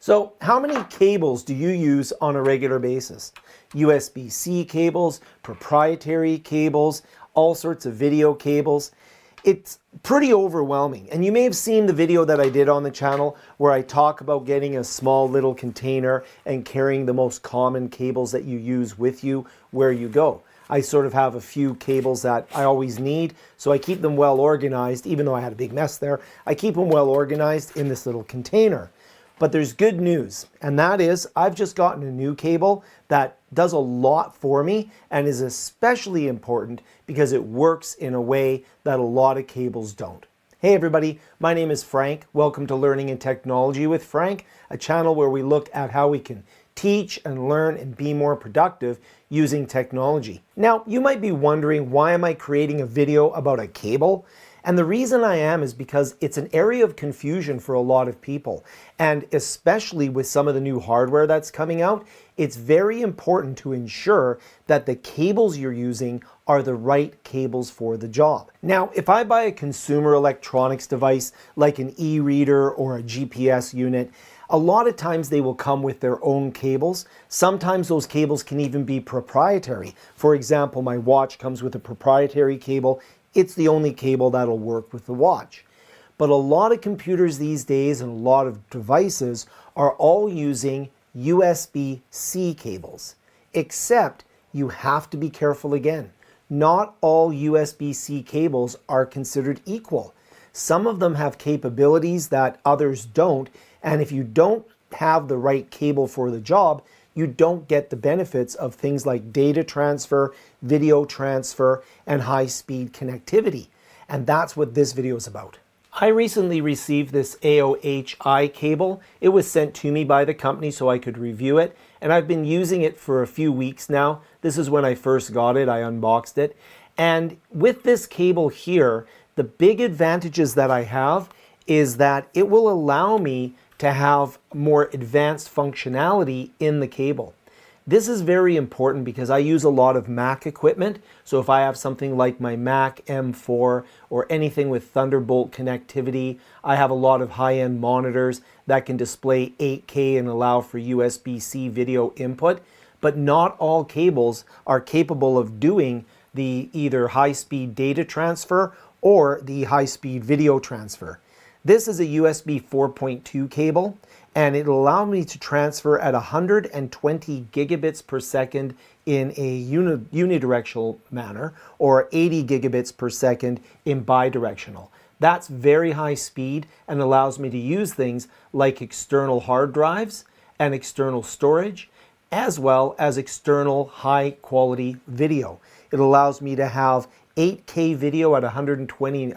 So how many cables do you use on a regular basis? USB-C cables, proprietary cables, all sorts of video cables. It's pretty overwhelming. And you may have seen the video that I did on the channel where I talk about getting a small little container and carrying the most common cables that you use with you where you go. I sort of have a few cables that I always need, so I keep them well organized. Even though I had a big mess there, I keep them well organized in this little container. But there's good news, and that is I've just gotten a new cable that does a lot for me and is especially important because it works in a way that a lot of cables don't. Hey everybody, my name is Frank. Welcome to Learning and Technology with Frank, a channel where we look at how we can teach and learn and be more productive using technology. Now, you might be wondering, why am I creating a video about a cable? And the reason I am is because it's an area of confusion for a lot of people. And especially with some of the new hardware that's coming out, it's very important to ensure that the cables you're using are the right cables for the job. Now, if I buy a consumer electronics device like an e-reader or a GPS unit, a lot of times they will come with their own cables. Sometimes those cables can even be proprietary. For example, my watch comes with a proprietary cable. It's the only cable that'll work with the watch. But a lot of computers these days and a lot of devices are all using USB-C cables. Except you have to be careful again. Not all USB-C cables are considered equal. Some of them have capabilities that others don't, and if you don't have the right cable for the job, you don't get the benefits of things like data transfer, video transfer, and high-speed connectivity. And that's what this video is about. I recently received this AOHi cable. It was sent to me by the company so I could review it, and I've been using it for a few weeks now. This is when I first got it. I unboxed it. And with this cable here, the big advantages that I have is that it will allow me to have more advanced functionality in the cable. This is very important because I use a lot of Mac equipment. So if I have something like my Mac M4 or anything with Thunderbolt connectivity, I have a lot of high-end monitors that can display 8K and allow for USB-C video input. But not all cables are capable of doing the either high-speed data transfer or the high-speed video transfer. This is a USB 4.2 cable, and it'll allow me to transfer at 120 gigabits per second in a unidirectional manner, or 80 gigabits per second in bidirectional. That's very high speed and allows me to use things like external hard drives and external storage, as well as external high quality video. It allows me to have 8K video at 120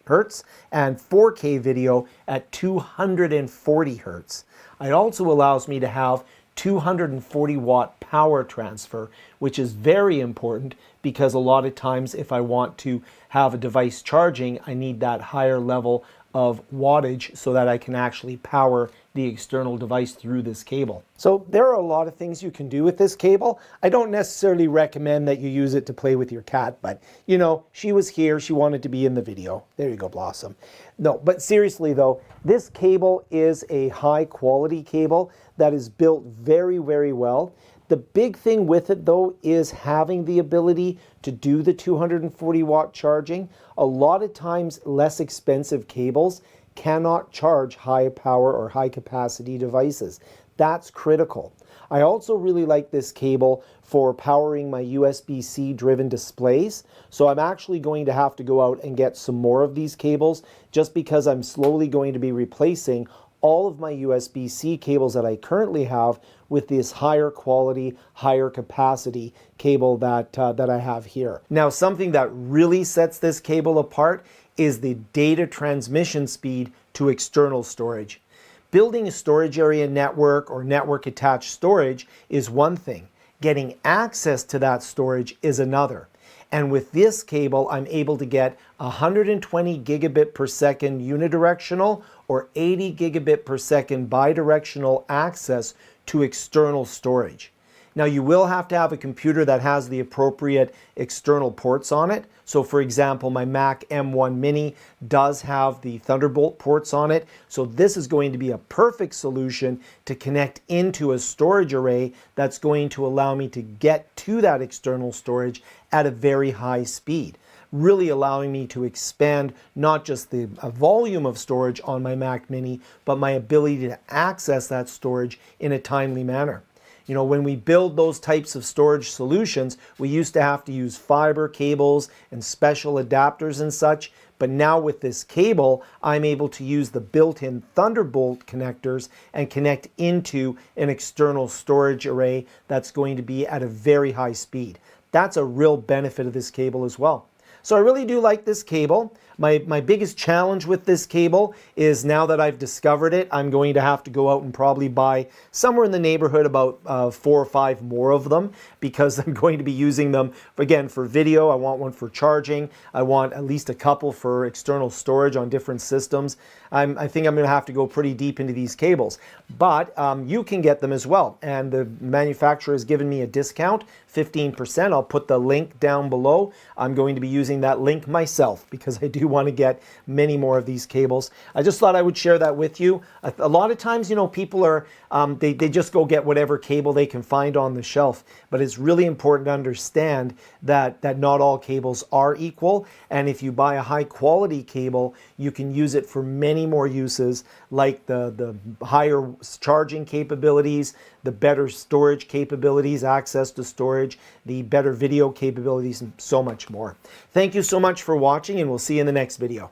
hertz and 4K video at 240 hertz. It also allows me to have 240 watt power transfer, which is very important because a lot of times if I want to have a device charging, I need that higher level of wattage so that I can actually power the external device through this cable. So there are a lot of things you can do with this cable. I don't necessarily recommend that you use it to play with your cat, but you know, she was here, she wanted to be in the video. There you go, Blossom. No, but seriously though, this cable is a high quality cable that is built very, very well. The big thing with it though is having the ability to do the 240 watt charging. A lot of times less expensive cables cannot charge high power or high capacity devices. That's critical. I also really like this cable for powering my USB-C driven displays. So I'm actually going to have to go out and get some more of these cables just because I'm slowly going to be replacing all of my USB-C cables that I currently have with this higher quality, higher capacity cable that I have here. Now, something that really sets this cable apart is the data transmission speed to external storage. Building a storage area network or network attached storage is one thing. Getting access to that storage is another. And with this cable, I'm able to get 120 gigabit per second unidirectional or 80 gigabit per second bidirectional access to external storage. Now you will have to have a computer that has the appropriate external ports on it. So for example, my Mac M1 Mini does have the Thunderbolt ports on it. So this is going to be a perfect solution to connect into a storage array that's going to allow me to get to that external storage at a very high speed, really allowing me to expand not just the volume of storage on my Mac Mini, but my ability to access that storage in a timely manner. You know, when we build those types of storage solutions, we used to have to use fiber cables and special adapters and such. But now with this cable, I'm able to use the built-in Thunderbolt connectors and connect into an external storage array that's going to be at a very high speed. That's a real benefit of this cable as well. So I really do like this cable. My biggest challenge with this cable is now that I've discovered it, I'm going to have to go out and probably buy somewhere in the neighborhood about 4 or 5 more of them, because I'm going to be using them, again, for video. I want one for charging. I want at least a couple for external storage on different systems. I think I'm going to have to go pretty deep into these cables. But you can get them as well. And the manufacturer has given me a discount, 15%. I'll put the link down below. I'm going to be using that link myself because I do want to get many more of these cables. I just thought I would share that with you. A lot of times, you know, people are, they just go get whatever cable they can find on the shelf. But it's really important to understand that not all cables are equal. And if you buy a high quality cable, you can use it for many more uses, like the higher charging capabilities, the better storage capabilities, access to storage, the better video capabilities, and so much more. Thank you so much for watching, and we'll see you in the next video.